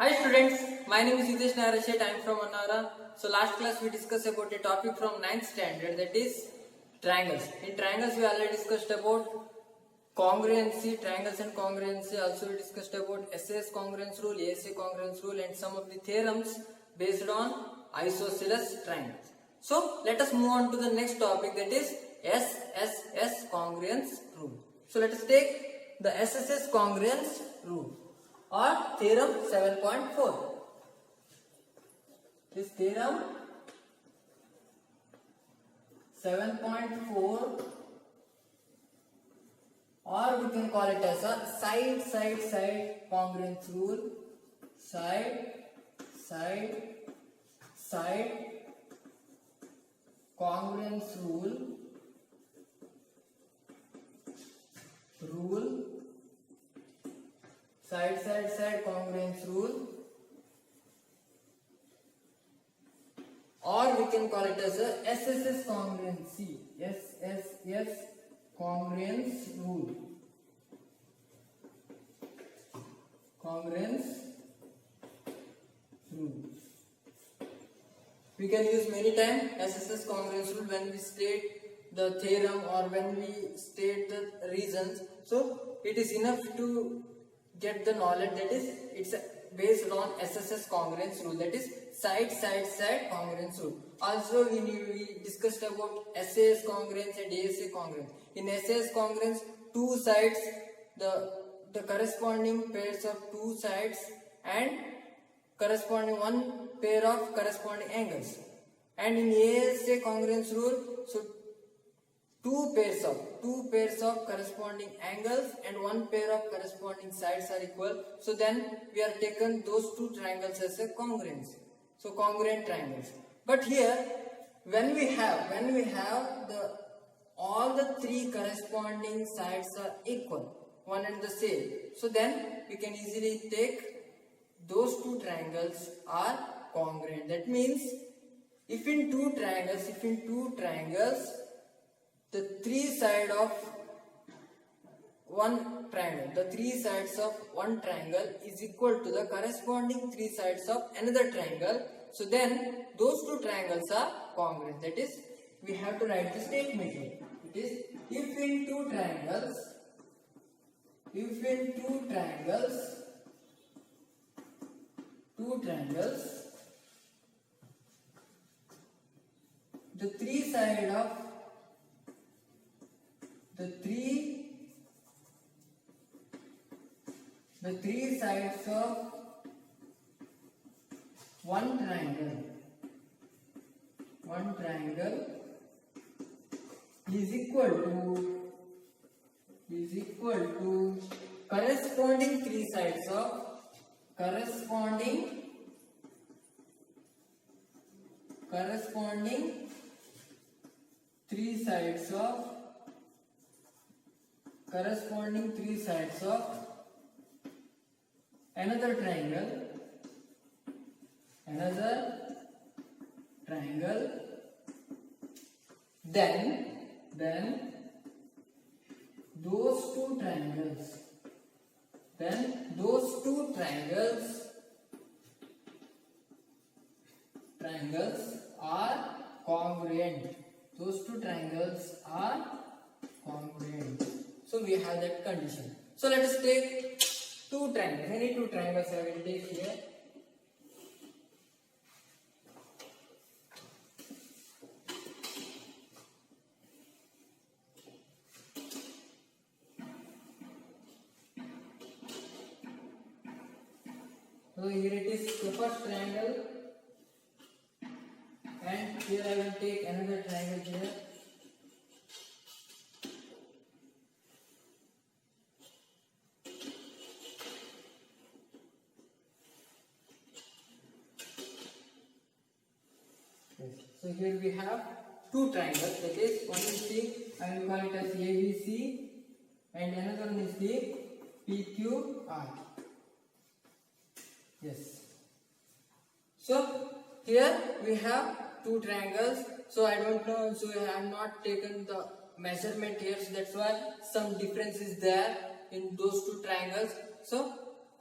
Hi students, my name is Hitesh Narashet. I am from Annara. So last class we discussed about a topic from 9th standard, that is triangles. In triangles we already discussed about congruency, triangles and congruency. Also we discussed about SAS congruence rule, ASA congruence rule and some of the theorems based on isosceles triangles. So let us move on to the next topic, that is SSS congruence rule. So let us take the SSS congruence rule or theorem 7.4. This theorem 7.4, or we can call it as a side congruence rule. Side congruence rule. Side congruence rule, or we can call it as a SSS congruency. SSS congruence rule. We can use many times SSS congruence rule when we state the theorem or when we state the reasons. So it is enough to get the knowledge that is it's based on SSS congruence rule, that is side congruence rule. Also we discussed about SAS congruence and ASA congruence. In SAS congruence, two sides, the corresponding pairs of two sides and corresponding one pair of corresponding angles. And in ASA congruence rule, so two pairs of corresponding angles and one pair of corresponding sides are equal. So then we are taken those two triangles as a congruence. So congruent triangles. But here when we have all the three corresponding sides are equal, one and the same, so then we can easily take those two triangles are congruent. That means if in two triangles the three sides of one triangle is equal to the corresponding three sides of another triangle, so then those two triangles are congruent. That is, we have to write the statement here. It is, if in two triangles the three sides of one triangle is equal to corresponding three sides of another triangle, then those two triangles are congruent. So we have that condition. So let us take two triangles. Any two triangles I will take here. So here it is the first triangle, and here I will take another triangle here. So here we have two triangles, that is, one is the, I will call it as ABC, and another one is the PQR. Yes. So here we have two triangles. So I don't know, so I have not taken the measurement here, so that's why some difference is there in those two triangles. So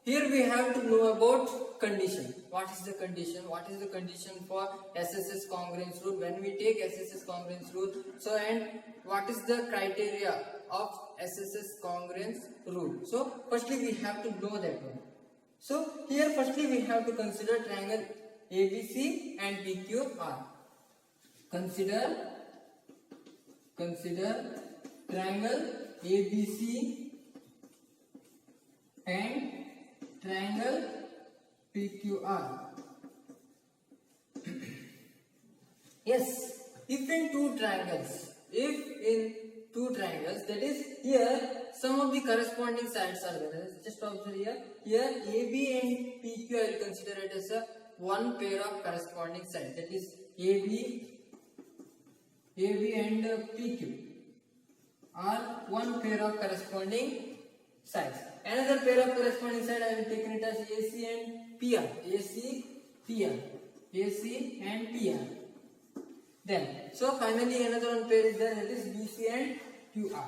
here we have to know about condition. What is the condition? What is the condition for SSS congruence rule when we take SSS congruence rule? So, and what is the criteria of SSS congruence rule? So, firstly we have to know that one. So, here firstly we have to consider triangle ABC and PQR. Consider triangle ABC and triangle PQR. Yes, if in two triangles, that is here some of the corresponding sides are there. Just observe here. Here AB and PQ I will consider it as a one pair of corresponding sides. That is AB and PQ are one pair of corresponding sides. Another pair of corresponding side I will take it as AC and PR. AC and PR. Then, so finally another one pair is there, that is BC and QR.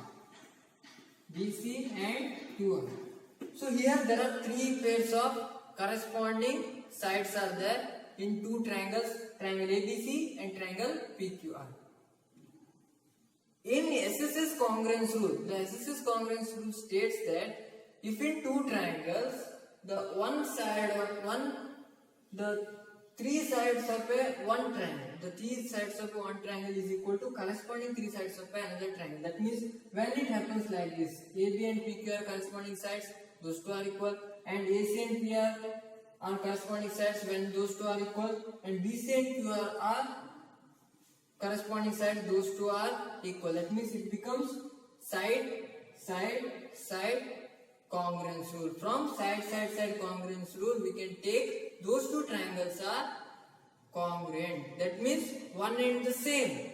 So here there are three pairs of corresponding sides are there in two triangles, triangle ABC and triangle PQR. In SSS congruence rule, the SSS congruence rule states that if in two triangles, the three sides of one triangle is equal to corresponding three sides of another triangle. That means when it happens like this, AB and PQ are corresponding sides, those two are equal, and AC and PR are corresponding sides when those two are equal, and BC and QR are corresponding sides, those two are equal. That means it becomes side congruence rule. From side congruence rule, we can take those two triangles are congruent. That means one and the same.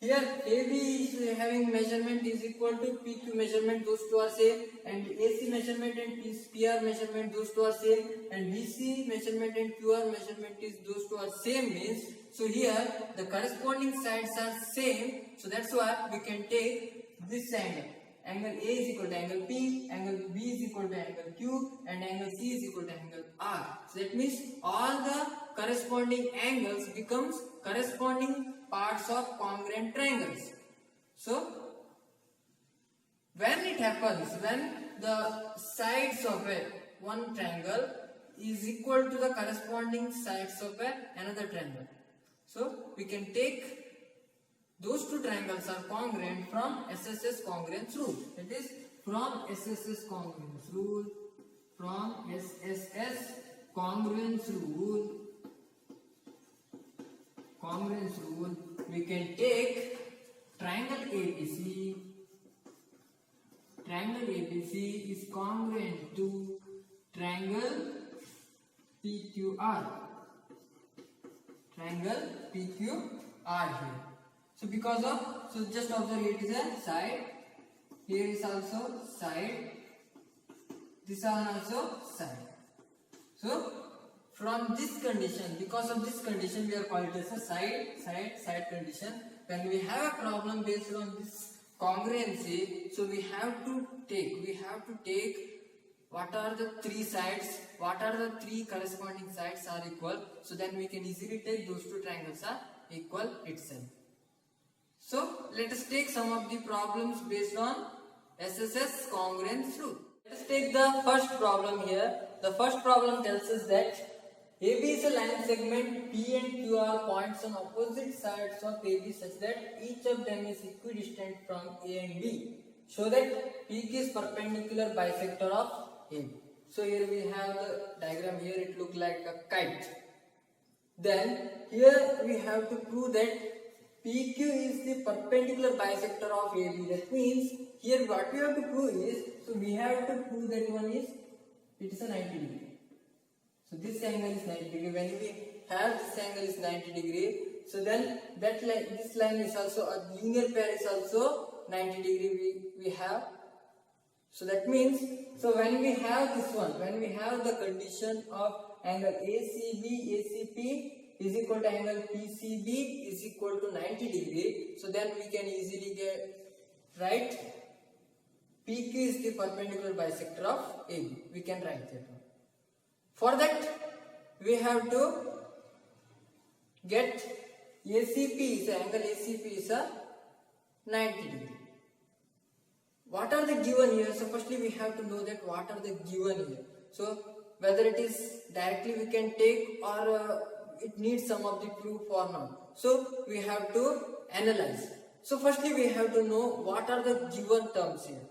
Here AB is having measurement is equal to PQ measurement, those two are same, and AC measurement and PR measurement, those two are same, and BC measurement and QR measurement is those two are same means, so here the corresponding sides are same, so that's why we can take this angle. Angle A is equal to angle P, angle B is equal to angle Q, and angle C is equal to angle R. So that means all the corresponding angles becomes corresponding parts of congruent triangles. So when it happens, when the sides of one triangle is equal to the corresponding sides of another triangle, so we can take those two triangles are congruent from SSS congruence rule. That is from SSS congruence rule. From SSS congruence rule, we can take triangle ABC. Triangle ABC is congruent to triangle PQR. Triangle PQR here. So because of, so just observe, it is a side, here is also side, this one also side. So from this condition, because of this condition, we are calling it as a side condition. When we have a problem based on this congruency, so we have to take what are the three sides, what are the three corresponding sides are equal, so then we can easily take those two triangles are equal itself. So let us take some of the problems based on SSS congruence rule. Let us take the first problem here. The first problem tells us that AB is a line segment, P and Q are points on opposite sides of AB such that each of them is equidistant from A and B. Show that PQ is perpendicular bisector of AB. So here we have the diagram. Here it looks like a kite. Then here we have to prove that PQ is the perpendicular bisector of AB. That means here what we have to prove is, so we have to prove that one is, it is a 90 degree. So this angle is 90 degree. When we have this angle is 90 degree, so then that line, this line is also a linear pair is also 90 degree we have. So that means, so when we have this one, when we have the condition of angle ACP is equal to angle PCB is equal to 90 degree, so then we can easily get right PQ is the perpendicular bisector of AB. We can write that one. For that, we have to get ACP is angle ACP is a 90 degree. What are the given here? So firstly we have to know that what are the given here. So whether it is directly we can take or it needs some of the proof or not. So we have to analyze. So firstly we have to know what are the given terms here.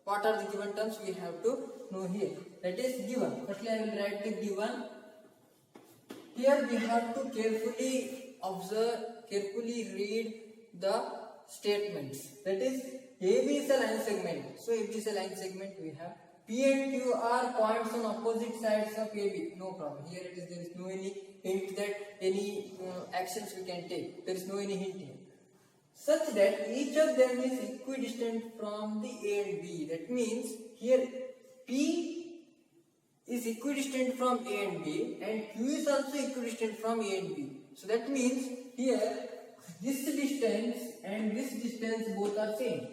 What are the given terms we have to know here. That is given. Firstly I will write the given. Here we have to carefully observe, carefully read the statements. That is AB is a line segment. So AB is a line segment we have. P and Q are points on opposite sides of AB. No problem. Here it is, there is no any hint that any actions we can take. There is no any hint here. Such that each of them is equidistant from the A and B. That means here P is equidistant from A and B and Q is also equidistant from A and B. So that means here this distance and this distance both are same.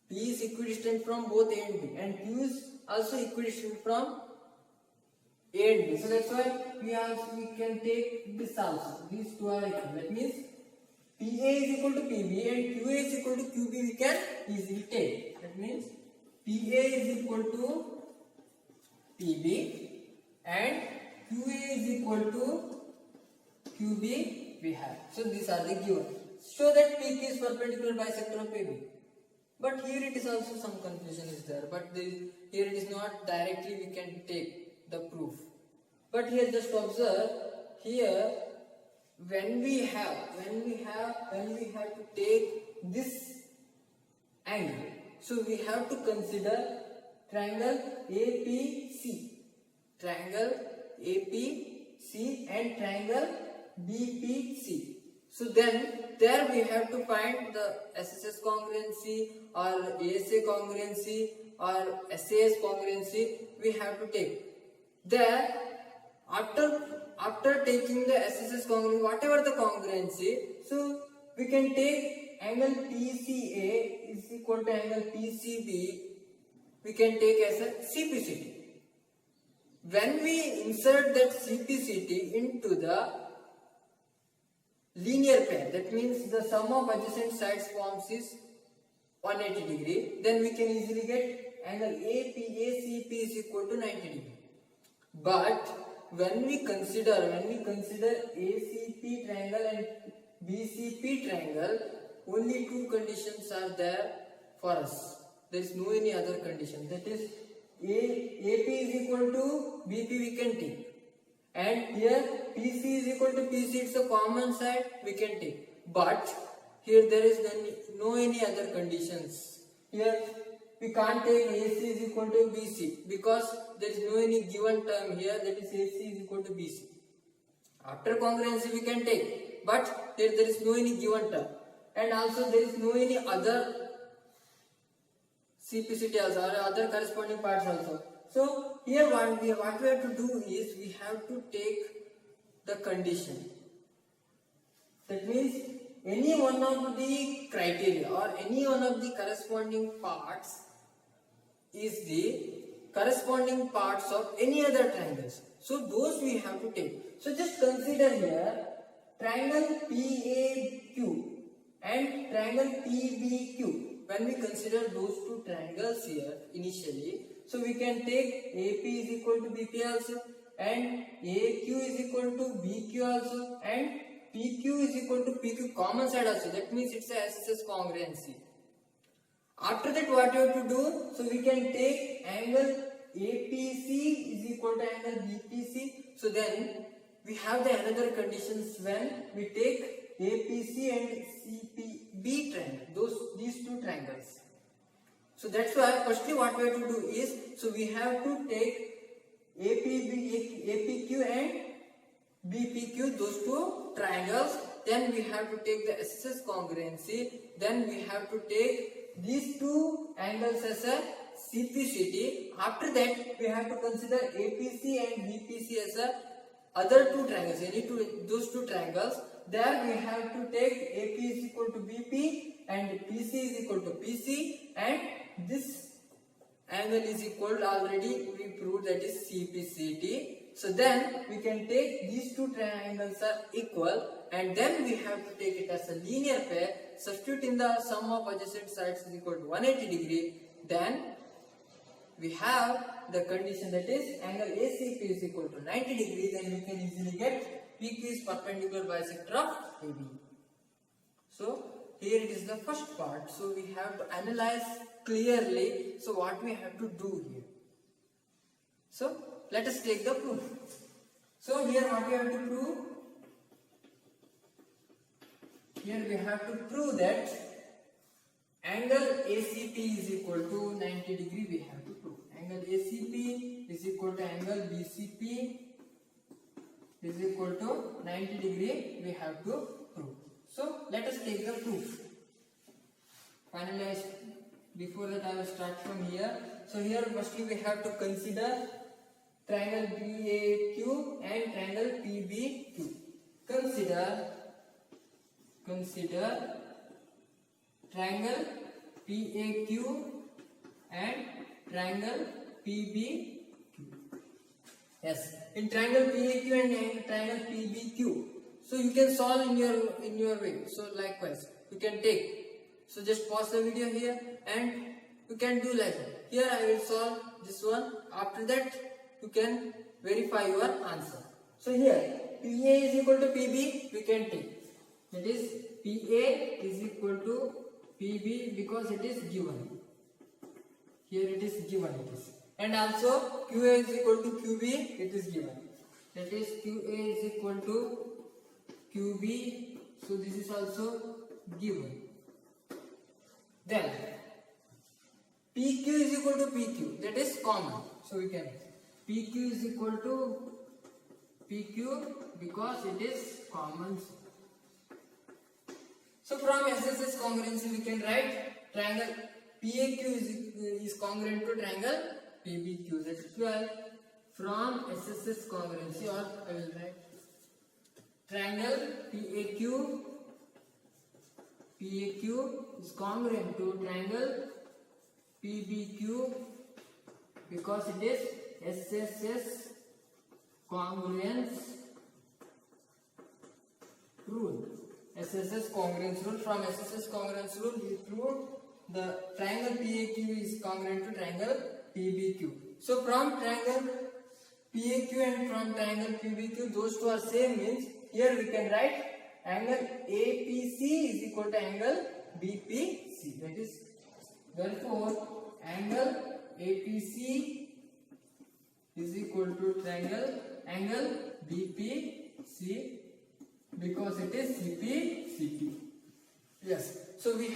P is equidistant from both A and B and Q is also equidistant from A and B. So that's why we can take this also. These two are equal. That means PA is equal to PB and QA is equal to QB we can easily take. That means PA is equal to PB and QA is equal to QB we have. So these are the given. Show that PQ is perpendicular bisector of AB. But here it is also some confusion is there. But here it is not directly we can take the proof. But here just observe here when we have to take this angle. So we have to consider triangle APC. Triangle APC and triangle BPC. So then there we have to find the SSS congruency or ASA congruency or SAS congruency we have to take. There after taking the SSS congruency, whatever the congruency, so we can take angle PCA is equal to angle PCB, we can take as a CPCT. When we insert that CPCT into the linear pair, that means the sum of adjacent sides forms is 180 degree, then we can easily get angle ACP is equal to 90 degree. But when we consider ACP triangle and BCP triangle, only two conditions are there for us. There is no any other condition. That is AP is equal to BP we can take. And here PC is equal to PC, it's a common side we can take. But here there is no any other conditions. Here we can't take AC is equal to BC because there is no any given term here, that is AC is equal to BC. After congruency we can take, but here there is no any given term, and also there is no any other CPCT also or other corresponding parts also. So here what we have to do is we have to take the condition. That means any one of the criteria or any one of the corresponding parts is the corresponding parts of any other triangles. So those we have to take. So just consider here triangle PAQ and triangle PBQ. When we consider those two triangles here initially, so we can take AP is equal to BP also and AQ is equal to BQ also and PQ is equal to PQ common side also. That means it's a SSS congruency. After that what you have to do, so we can take angle APC is equal to angle BPC. So then we have the another conditions when we take APC and CPB triangle, these two triangles. So that's why firstly what we have to do is, so we have to take APQ and BPQ, those two triangles, then we have to take the SSS congruency, then we have to take these two angles as a CPCT. After that we have to consider APC and BPC as a other two triangles, those two triangles. There we have to take AP is equal to BP and PC is equal to PC and this angle is equal, already we proved that is CPCT. So then we can take these two triangles are equal, and then we have to take it as a linear pair. Substitute in the sum of adjacent sides is equal to 180 degree. Then we have the condition that is angle ACP is equal to 90 degree. Then we can easily get PQ is perpendicular bisector of AB. So here it is the first part. So we have to analyze clearly. So what we have to do here? So let us take the proof. So here what we have to prove? Here we have to prove that angle ACP is equal to 90 degree. We have to prove angle ACP is equal to angle BCP is equal to 90 degree. We have to prove. So let us take the proof. Finally, before that I will start from here. So here firstly we have to consider triangle BAQ and triangle PBQ. Consider triangle PAQ and triangle PBQ. Yes, in triangle PAQ and triangle PBQ. So you can solve in your way. So likewise you can take. So just pause the video here and you can do like that. Here I will solve this one. After that you can verify your answer. So here PA is equal to PB, we can take. That is PA is equal to PB because it is given. Here it is given. It is. And also QA is equal to QB, it is given. That is QA is equal to QB. So this is also given. Then PQ is equal to PQ, that is common. So we can PQ is equal to PQ because it is common. So from SSS congruency we can write triangle PAQ is congruent to triangle PBQ. That is why from SSS congruency, or I will write triangle PAQ is congruent to triangle PBQ because it is SSS congruence rule. SSS congruence rule. From SSS congruence rule we proved the triangle PAQ is congruent to triangle PBQ. So from triangle PAQ and from triangle PBQ, those two are same, means here we can write angle APC is equal to angle BPC. That is, therefore angle APC is equal to triangle angle BPC because it is CPCP. Yes. So we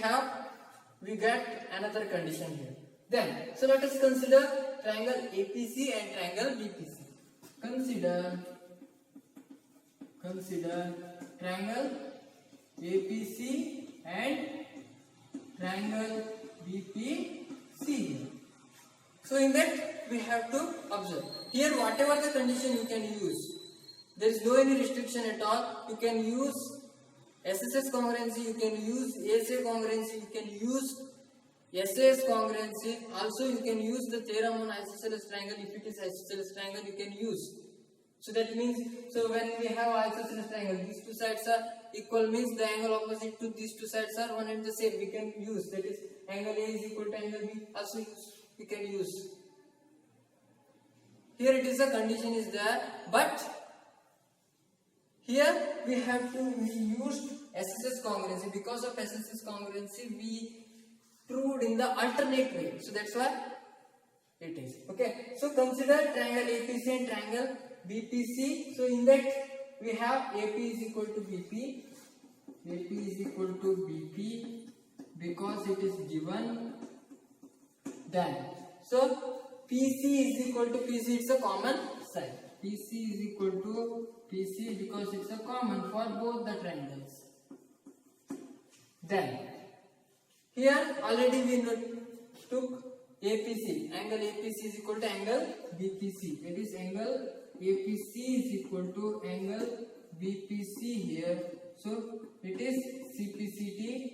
get another condition here. Then, so let us consider triangle APC and triangle BPC. Consider triangle APC and triangle BPC. So in that we have to observe. Here whatever the condition you can use. There is no any restriction at all. You can use SSS congruency, you can use ASA congruency, you can use SAS congruency. Also you can use the theorem on isosceles triangle. If it is isosceles triangle you can use. So that means, so when we have isosceles triangle, these two sides are equal, means the angle opposite to these two sides are one and the same. We can use, that is angle A is equal to angle B. Also we can use. Here it is a condition is there, but here we have to use SSS congruency. Because of SSS congruency we proved in the alternate way. So that's why it is. Okay. So consider triangle APC and triangle BPC. So in that we have AP is equal to BP. AP is equal to BP because it is given. Then so PC is equal to PC. It's a common side. PC is equal to PC because it's a common for both the triangles. Then here already we took APC. Angle APC is equal to angle BPC. That is angle APC is equal to angle BPC here. So it is CPCT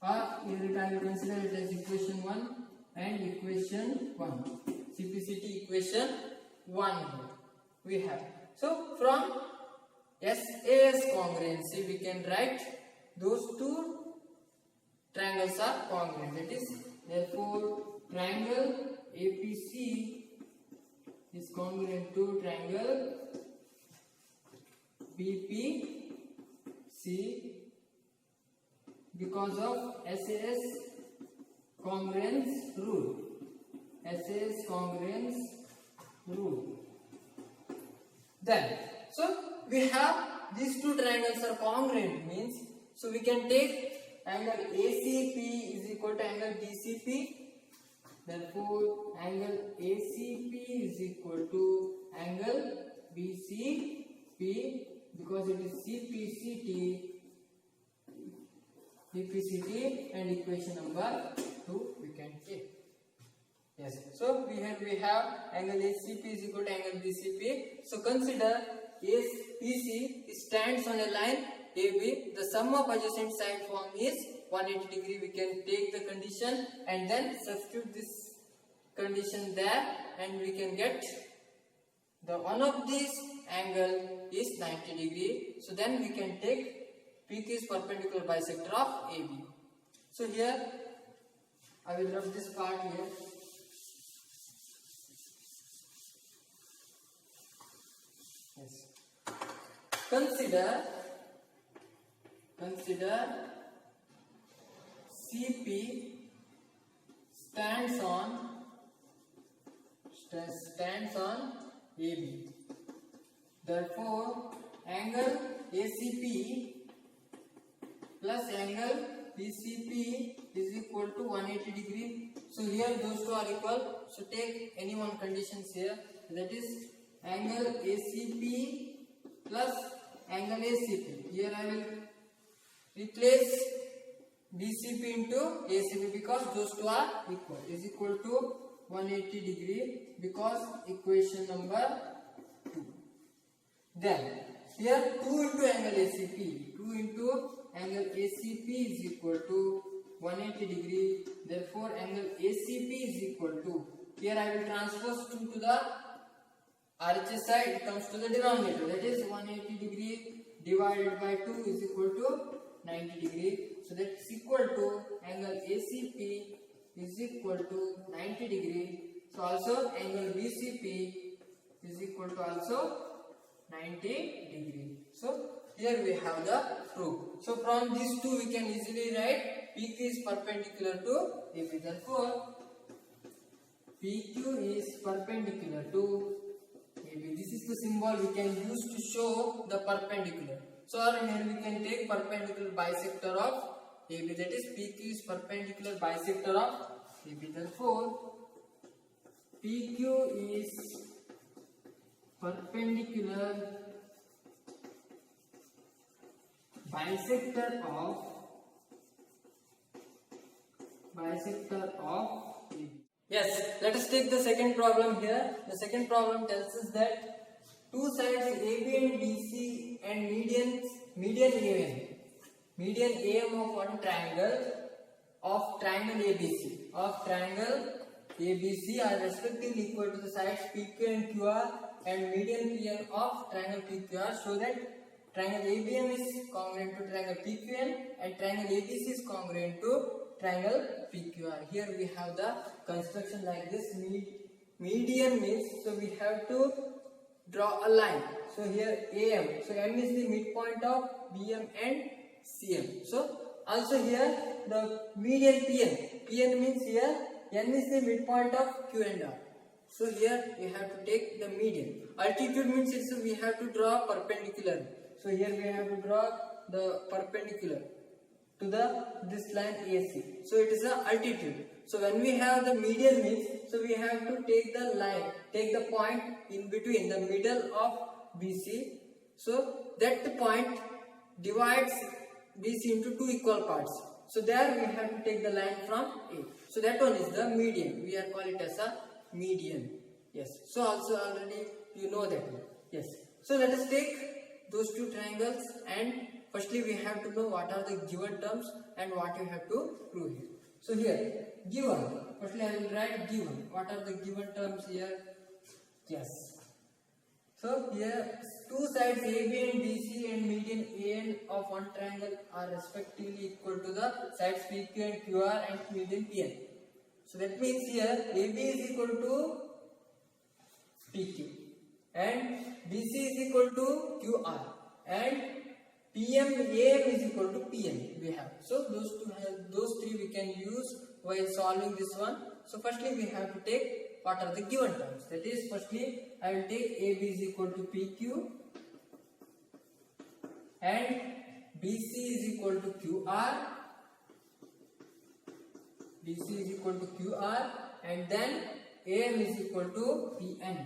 Here I will consider it as equation 1 and equation 1. CPCT equation 1 here we have. So from SAS congruency we can write those two triangles are congruent. That is, therefore triangle APC is congruent to triangle BPC because of SAS congruence rule. SAS congruence rule. Then, so we have these two triangles are congruent means, so we can take angle ACP is equal to angle BCP. Therefore, angle ACP is equal to angle BCP because it is CPCT and equation number 2 we can take. Yes. So we have angle ACP is equal to angle BCP. So consider ACP stands on a line AB. The sum of adjacent side form is 180 degree. We can take the condition and then substitute this condition there, and we can get the one of these angle is 90 degree. So then we can take PQ is perpendicular bisector of AB. So here I will rub this part here. Yes. Consider CP stands on AB. Therefore, angle ACP plus angle BCP is equal to 180 degree. So here those two are equal. So take any one conditions here. That is angle ACP plus angle ACP. Here I will replace BCP into ACP because those two are equal. Is equal to 180 degree because equation number 2. Then here 2 into angle ACP. 2 into angle ACP is equal to 180 degree. Therefore angle ACP is equal to, here I will transpose 2 to the RHS side, it comes to the denominator. That is 180 degree divided by 2 is equal to 90 degree. So that is equal to angle ACP is equal to 90 degree. So also angle BCP is equal to also 90 degree. So here we have the proof. So from these two we can easily write PQ is perpendicular to AB. Therefore PQ is perpendicular to AB. This is the symbol we can use to show the perpendicular. So here we can take perpendicular bisector of AB. That is PQ is perpendicular bisector of AB. Therefore PQ is perpendicular bisector of AB. Yes, let us take the second problem here. The second problem tells us that two sides AB and BC and median AM of one triangle ABC are respectively equal to the sides PQ and QR, and median PM of triangle PQR, so that triangle ABM is congruent to triangle PQN and triangle ABC is congruent to triangle PQR. Here we have the construction like this. Median means, so we have to draw a line. So here AM, so M is the midpoint of BM and CM. So also here the median PN means here N is the midpoint of Q and R. So here we have to take the median. Altitude means it's, we have to draw perpendicular. So here we have to draw the perpendicular to this line AC. So it is the altitude. So when we have the median means, so we have to take the line, take the point in between the middle of BC. So that point divides BC into two equal parts. So there we have to take the line from A. So that one is the median. We are call it as a median. Yes. So also already you know that one. Yes. So let us take those two triangles and firstly we have to know what are the given terms and what you have to prove here. So here given, firstly I will write given. What are the given terms here? Yes. So here two sides AB and BC and median AN of one triangle are respectively equal to the sides PQ and QR and median PN. So that means here AB is equal to PQ and BC is equal to QR and PM AM is equal to PN we have. So those three we can use while solving this one. So firstly we have to take what are the given terms. That is, firstly I will take AB is equal to PQ and BC is equal to QR. BC is equal to QR and then AM is equal to PN.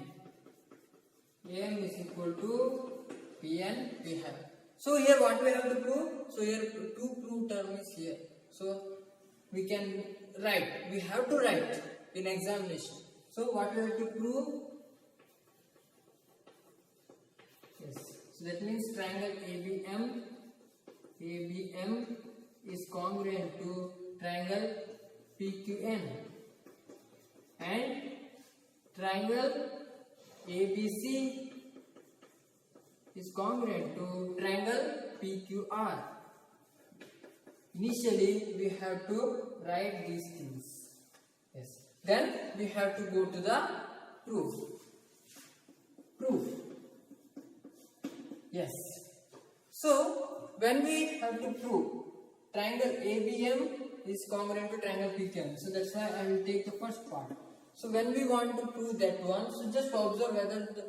AM is equal to PN we have. So here what we have to prove? So here two prove term is here. So we can write. We have to write in examination. So what we have to prove? Yes. So that means triangle ABM is congruent to triangle PQN and triangle ABC is congruent to triangle PQR. Initially we have to write these things. Yes. Then we have to go to the proof. Yes. So when we have to prove triangle ABM is congruent to triangle PQN, so that's why I will take the first part. So when we want to prove that one, so just observe whether the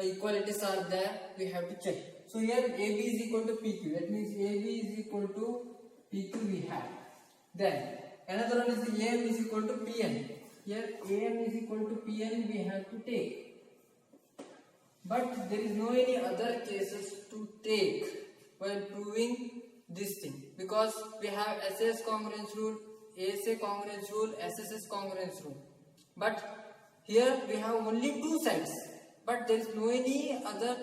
equalities are there. We have to check. So here AB is equal to PQ. That means AB is equal to PQ we have. Then another one is AM is equal to PN. Here AM is equal to PN we have to take. But there is no any other cases to take while proving this thing, because we have SAS congruence rule, ASA congruence rule, SSS congruence rule. But here we have only two sides, but there is no any other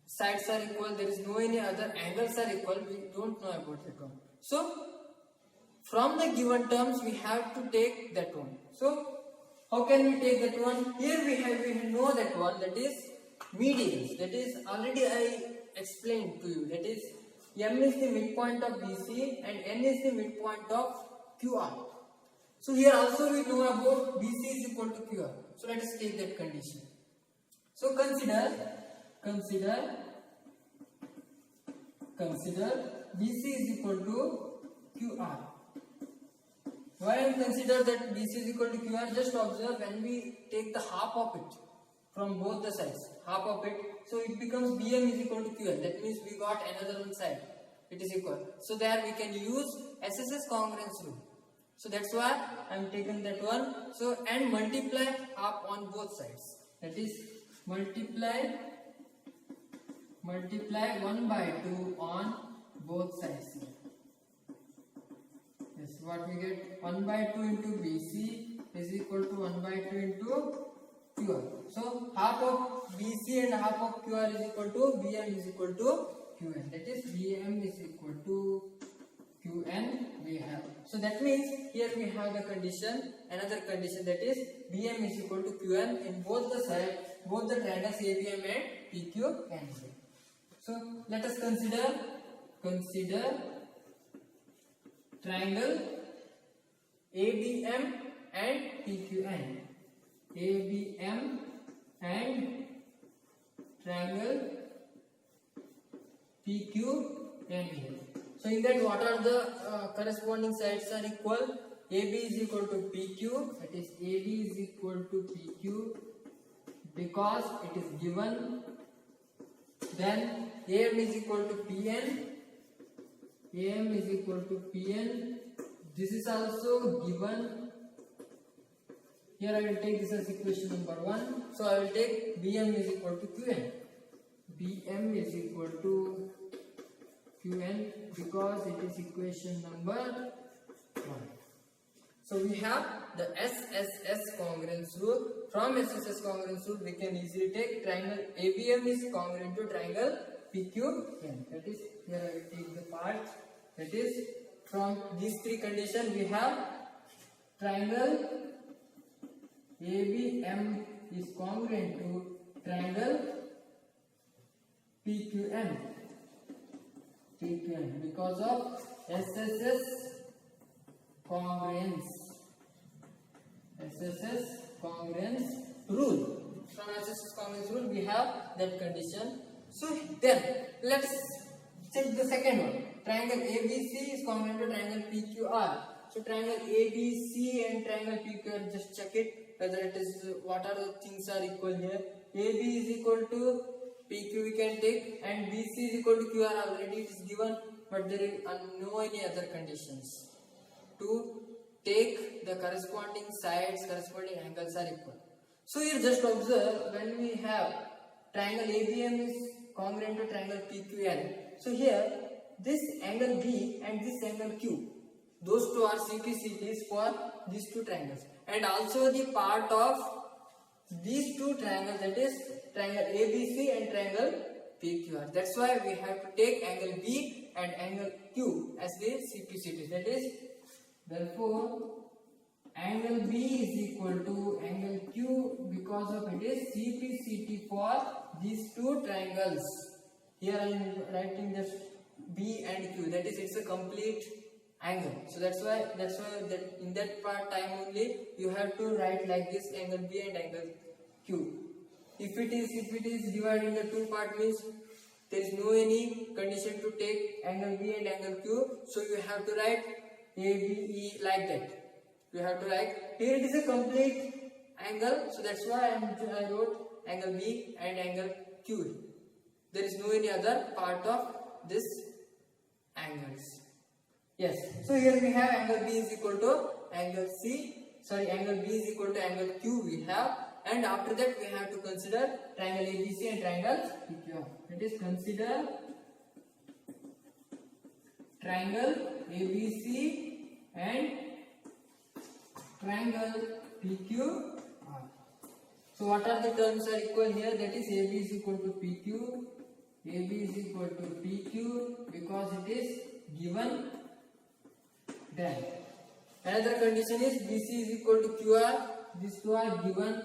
sides are equal, there is no any other angles are equal, we don't know about that one. So from the given terms we have to take that one. So how can we take that one? Here we know that one, that is medians. That is already I explained to you. That is M is the midpoint of BC and N is the midpoint of QR. So here also we know about BC is equal to QR. So let us take that condition. So consider BC is equal to QR. Why I consider that BC is equal to QR? Just observe when we take the half of it from both the sides, half of it, so it becomes BM is equal to QL. That means we got another one side, it is equal. So there we can use SSS congruence rule. So that's why I am taken that one. So and multiply half on both sides. That is multiply 1/2 on both sides. Yes, what we get 1/2 into BC is equal to 1/2 into QR. So half of BC and half of QR is equal to BM is equal to QN. That is BM is equal to QN we have. So that means here we have the condition, another condition, that is BM is equal to QN in both the sides, both the triangles ABM and PQN. So let us consider triangle ABM and PQN. ABM and triangle PQN. So in that, what are the corresponding sides are equal? AB is equal to PQ, that is AB is equal to PQ because it is given. Then AM is equal to PN. AM is equal to PN. This is also given. Here I will take this as equation number 1. So I will take BM is equal to QN. BM is equal to QN because it is equation number 1. So we have the SSS congruence rule. From SSS congruence rule we can easily take triangle ABM is congruent to triangle PQN. That is, here I will take the part. That is, from these three conditions we have triangle ABM is congruent to triangle PQN because of SSS congruence rule. From SSS congruence rule we have that condition. So then let's check the second one. Triangle ABC is congruent to triangle PQR. So triangle ABC and triangle PQR, just check it whether it is, what are the things are equal here. AB is equal to PQ we can take, and BC is equal to QR already it is given, but there is no any other conditions to take the corresponding sides, corresponding angles are equal. So here just observe, when we have triangle ABM is congruent to triangle PQN. So here this angle B and this angle Q, those two are CPCTs for these two triangles, and also the part of these two triangles, that is triangle ABC and triangle PQR. That's why we have to take angle B and angle Q as the CPCTs. That is, therefore angle B is equal to angle Q because of it is CPCT for these two triangles. Here I am writing just B and Q, that is, it's a complete angle. So that's why that in that part time only you have to write like this, angle B and angle Q. If it is divided into two part, means there is no any condition to take angle B and angle Q. So you have to write ABE like that. You have to write, here it is a complete angle, so that's why I wrote angle B and angle Q. There is no any other part of this angles. Yes, so here we have angle B is equal to angle angle B is equal to angle Q we have, and after that we have to consider triangle ABC and triangle PQR. That is, consider triangle ABC and triangle PQR. So what are the terms are equal here? That is, AB is equal to PQ, AB is equal to PQ because it is given. Then another condition is BC is equal to QR. These two are given.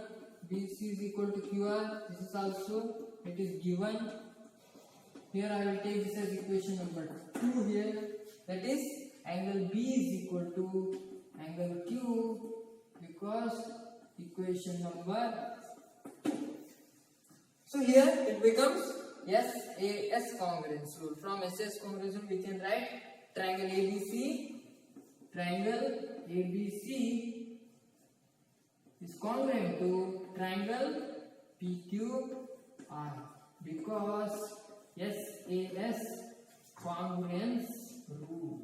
BC is equal to QR. This is also, it is given. Here I will take this as equation number 2 here. That is, angle B is equal to angle Q because equation number. So here it becomes SAS congruence rule. From SAS congruence rule we can write triangle ABC is congruent to triangle PQR because SAS congruence rule.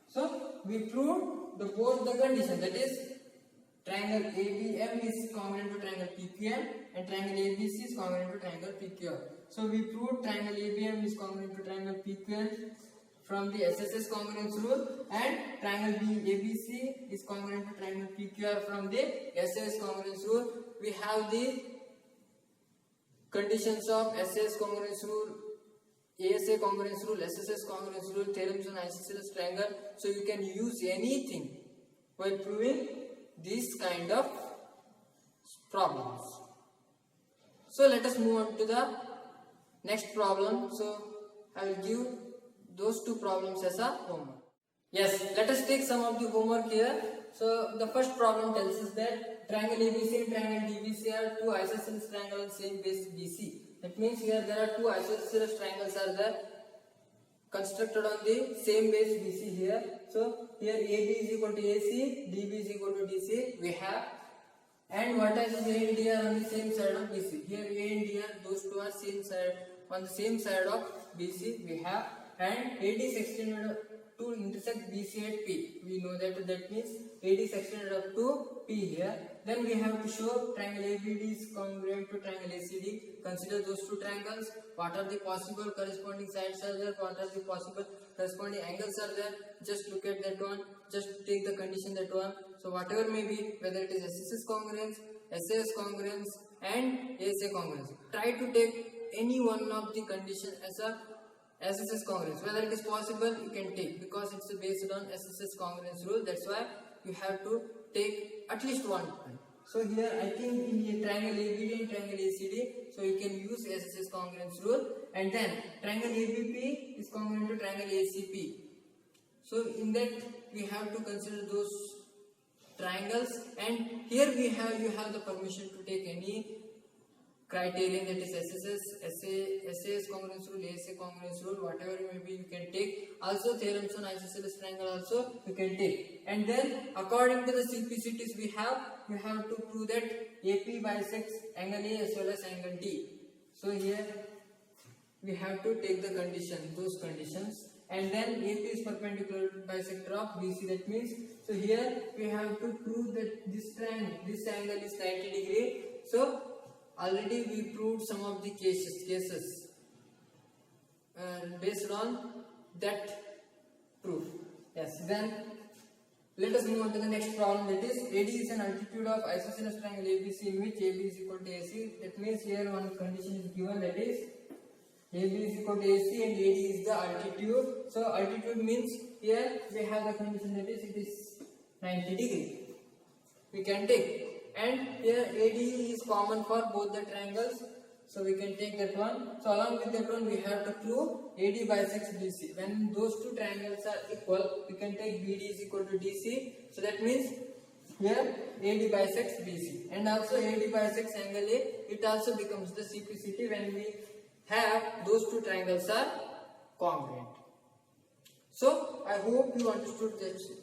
So we proved both the conditions, that is, triangle ABM is congruent to triangle PQN and triangle ABC is congruent to triangle PQR. So we proved triangle ABM is congruent to triangle PQN from the SSS congruence rule, and triangle ABC is congruent to triangle PQR from the SAS congruence rule. We have the conditions of SAS congruence rule, ASA congruence rule, SSS congruence rule, theorems on isosceles triangle. So you can use anything while proving these kind of problems. So let us move on to the next problem. So I will give those two problems as a homework. Yes, let us take some of the homework here. So the first problem tells us that triangle ABC and triangle DBC are two isosceles triangles on same base BC. That means here there are two isosceles triangles are there constructed on the same base BC here. So here AB is equal to AC, DB is equal to DC we have, and what is A and D are on the same side of BC. Here A and D are, those two are same side on the same side of BC we have, and AD is extended to intersect BC at P. We know that means AD is extended up to P here. Then we have to show triangle ABD is congruent to triangle ACD. Consider those two triangles. What are the possible corresponding sides are there? What are the possible corresponding angles are there? Just look at that one. Just take the condition that one. So whatever may be, whether it is SSS congruence SAS congruence and ASA congruence. Try to take any one of the condition as a SSS congruence. Whether it is possible, you can take, because it's based on SSS congruence rule. That's why you have to take at least one. So here I think in a triangle ABD and triangle ACD, so you can use SSS congruence rule, and then triangle ABP is congruent to triangle ACP. So in that we have to consider those triangles, and here you have the permission to take any criterion, that is SAS congruence rule, ASA congruence rule, whatever it may be, you can take. Also theorems on isosceles triangle also you can take. And then according to the CPCTs you have to prove that AP bisects angle A as well as angle D. So here we have to take the those conditions, and then AP is perpendicular to bisector of BC. That means, so here we have to prove that this angle is 90 degree. So already we proved some of the cases based on that proof. Yes. Then let us move on to the next problem, that is AD is an altitude of isosceles triangle ABC in which AB is equal to AC. That means here one condition is given, that is AB is equal to AC and AD is the altitude. So altitude means here we have the condition, that is it is 90 degree. We can take. And here AD is common for both the triangles, so we can take that one. So along with that one we have to prove AD bisects BC. When those two triangles are equal, we can take BD is equal to DC. So that means here AD bisects BC, and also AD bisects angle A. It also becomes the CPCT when we have those two triangles are congruent. So I hope you understood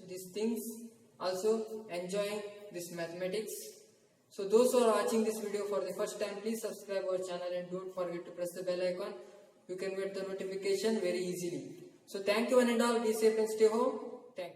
these things. Also enjoy this mathematics. So those who are watching this video for the first time, please subscribe our channel and don't forget to press the bell icon. You can get the notification very easily. So thank you one and all. Be safe and stay home. Thank you.